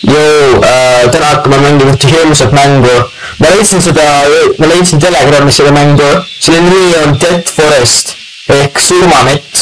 Joo, täna hakkame mängima ühte hirmsat mängu. Ma leidsin Telegrammis selle mängu. Selle nimi on Dead Forest ehk surmamets.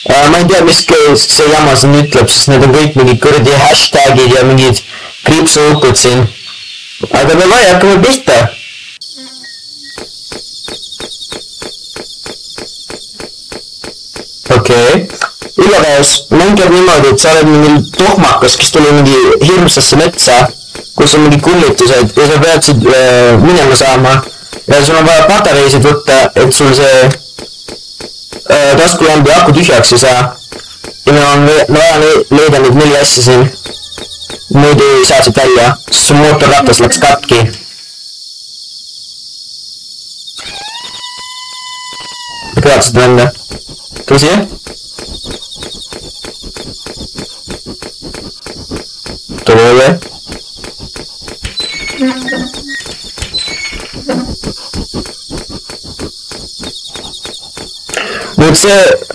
Ma ei tea, mis see jama siin ütleb, sest need on kõik mingid kuradi hashtagid ja mingid kriipsuhukud siin. Aga davai, hakkame pihta. Okei. Igatahes, mäng käib niimoodi, et sa oled mingi tohmakas, kes tuli mingi hirmsasse metsa, kus on mingi kullitused ja sa pead minema saama. Ja sul on vaja patareisid võtta, et sul see taskulambi aku tühjaks ei saa. Ja meil on vaja leida nüüd 4 asja siin. Muidu ei saa siit välja, sest su mootorratas läks katki. Kõvad seda venda. Tule siia. Tule või?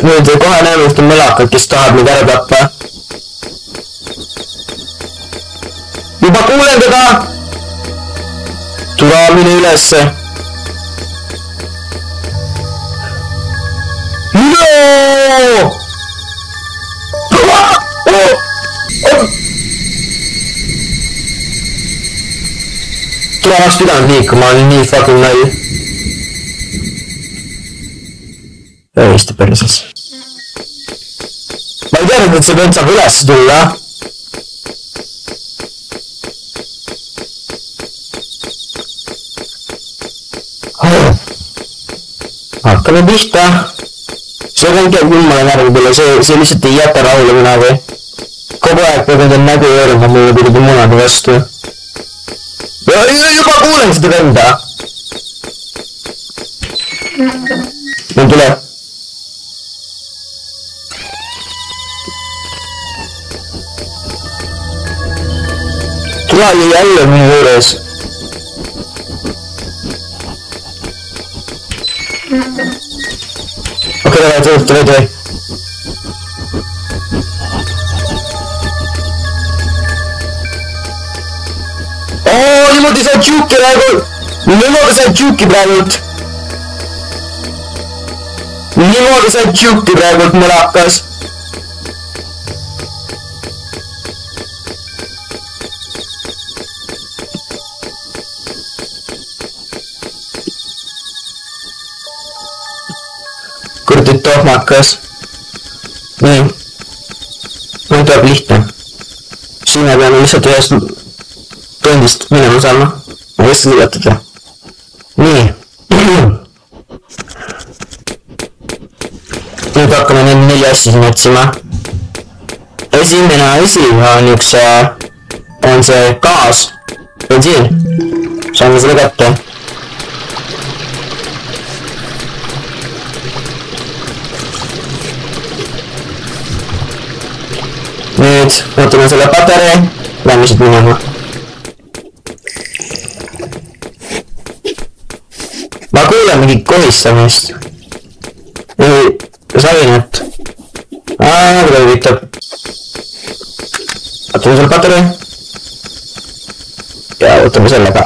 Nüüd kohe näeme ühte mõlakat, kes tahab meid ära tappa. Juba kuulen teda! Tule mine ülesse. No! Tule oleks pidanud liikuma, ma olin nii fucking nalj. Ööiste perses. Ma ei teadnud, et see vend saab üles tulla. Hakkame pihta. See vend käib jummale närvi peale, see lihtsalt ei jäta rahule mina või. Kogu aeg peab endal nägu öörima mulle kuidagi munade vastu. Juba kuulen seda venda. Nüüd tule. Tule jälle minu juures. Okei, tule. Niimoodi saad juuki praegu. Niimoodi saad juuki praegu mõlakas. Kurdi tohmakas. Nii. Nüüd tuleb lihtne. Siin me peame lihtsalt ühest tundist minema saama. Ma võist seda võtada. Nii. Nüüd hakkame neid 4 asja siin otsima. Esimene asi on see gaas. Bensiin. Saame selle kätte. Nüüd võtame selle patarei. Lähme siit minema. Ma kuulen mingit kohistamist. Savinat. Kuidas viitab. Võtame selle patarei. Ja võtame selle ka.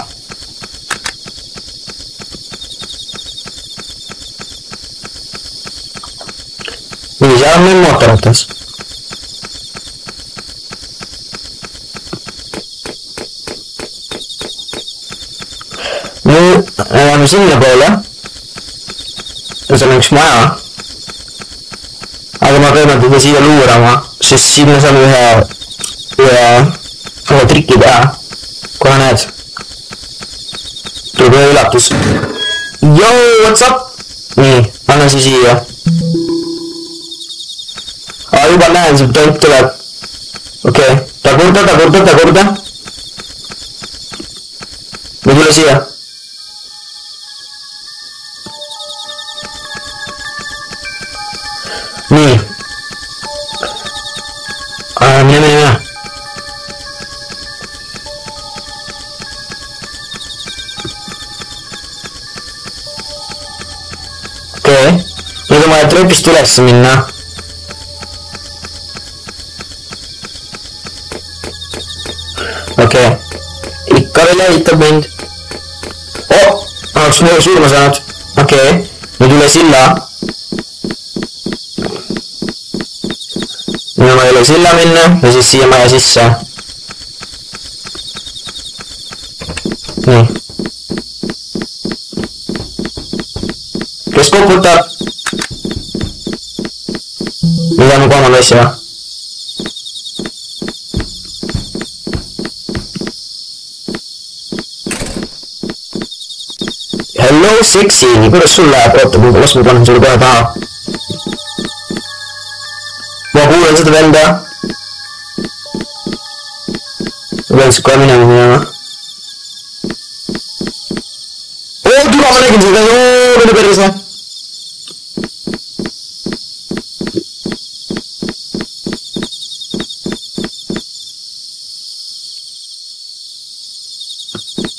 Nii, seal on meil mootorratas. Nüüd läheme sinna poole. Ja seal on üks maja. Aga ma peame teda siia luurama, sest siin me saame ühe triki teha. Kohe näed. Tuleb ühe üllatus. Yo, what's up? Nii, anna see siia. Juba näen, see toit tuleb. Okei, tagurda. Või tule siia. Nii. Mine. Okei. Nüüd on vaja trepist üles minna. okei. Ikka veel jälitab mind. Oh, oleks surma saanud. Okei, nüüd üle silla. Nüüd ma üle silla minna ja siis siia maja sisse. Nii. Kes koputab? Mida ma kolmanda asja? Hello, sexy, kuidas sul läheb? Oota, las ma panen sulle kohe taha. Ma kuulen seda venda. Ma peaks kohe minema. Oo, tule, ma nägin seda. Oo, minu perse.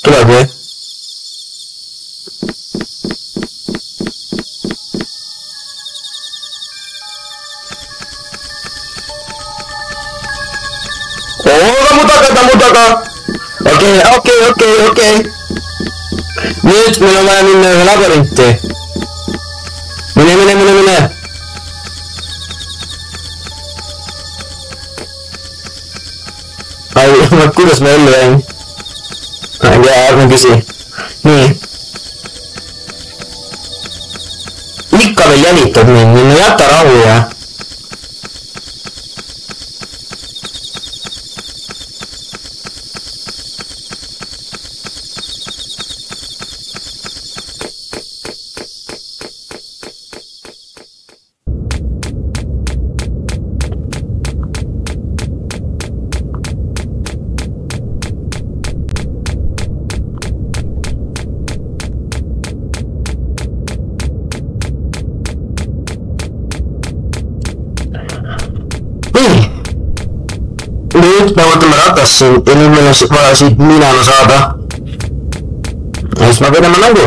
Tuleb või? Kamu taga. Okei. Nüüd meil on vaja minna ühe labyrinti. Mine. Ai, kuidas ma ellu jäin? Ärme küsi. Nii. Ikka veel jälitab mind, no jäta rahu ja. Nüüd me võtame ratast siin ja nüüd meil on vaja siit minema saada. Ja siis ma pean mängu.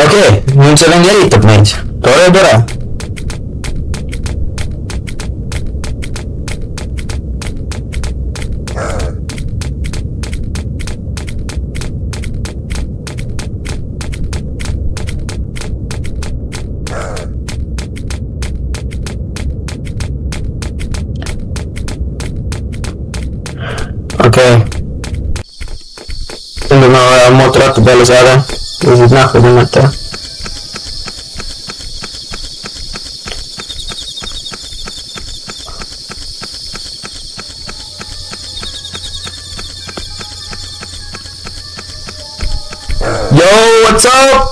Okei, nüüd see vend jälitab meid. Tore. Okei. Nüüd ma vaja mootorratta peale saada ja siis nahku tõmmata. Yo, what's up?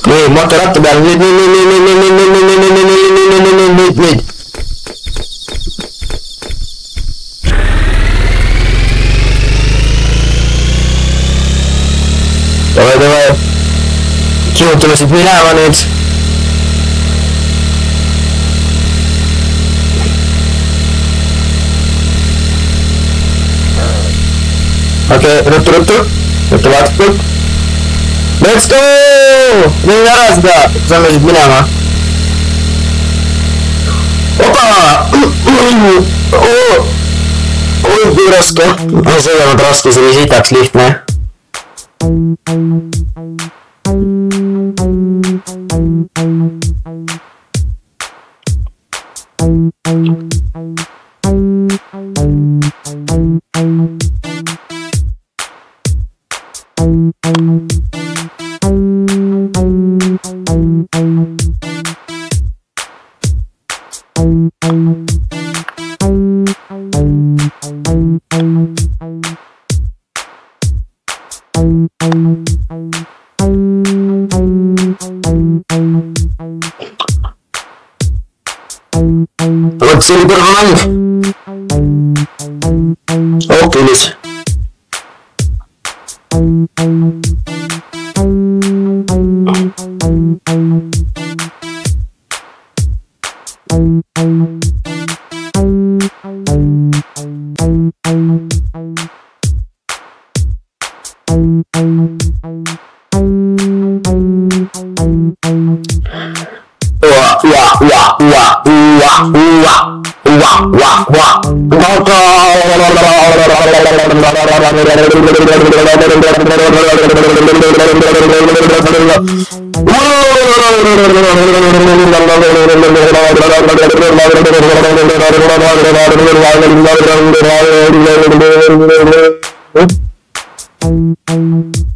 Nii, mootorratta peale, nüüd. Davai. Kihutame siit minema nüüd. Okei, ruttu. Vaatatud. Let's go! Nüüd ära seda, saame siit minema. Opa! Oi, kui raske. See ei olnud raske, see oli sitaks lihtne. Vot see oli kõrva mäng. Ookelis.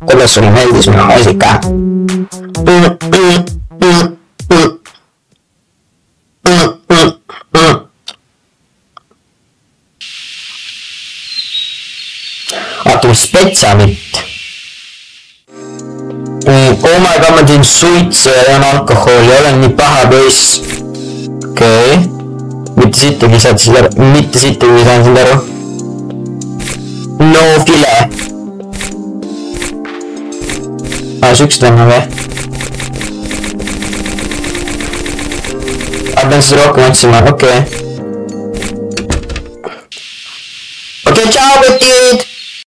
Kuidas sulle meeldis minu maasika? Vaata spetsialit. Oh my god, ma teen suitsu ja joon alkoholi, olen nii paha poiss. Okei. Mitte sittagi saad sind aru. Mitte sittagi saan sind aru. No file. Sükst venna või? Pean siis rohkem otsima, okei. Okei, tšau, petid!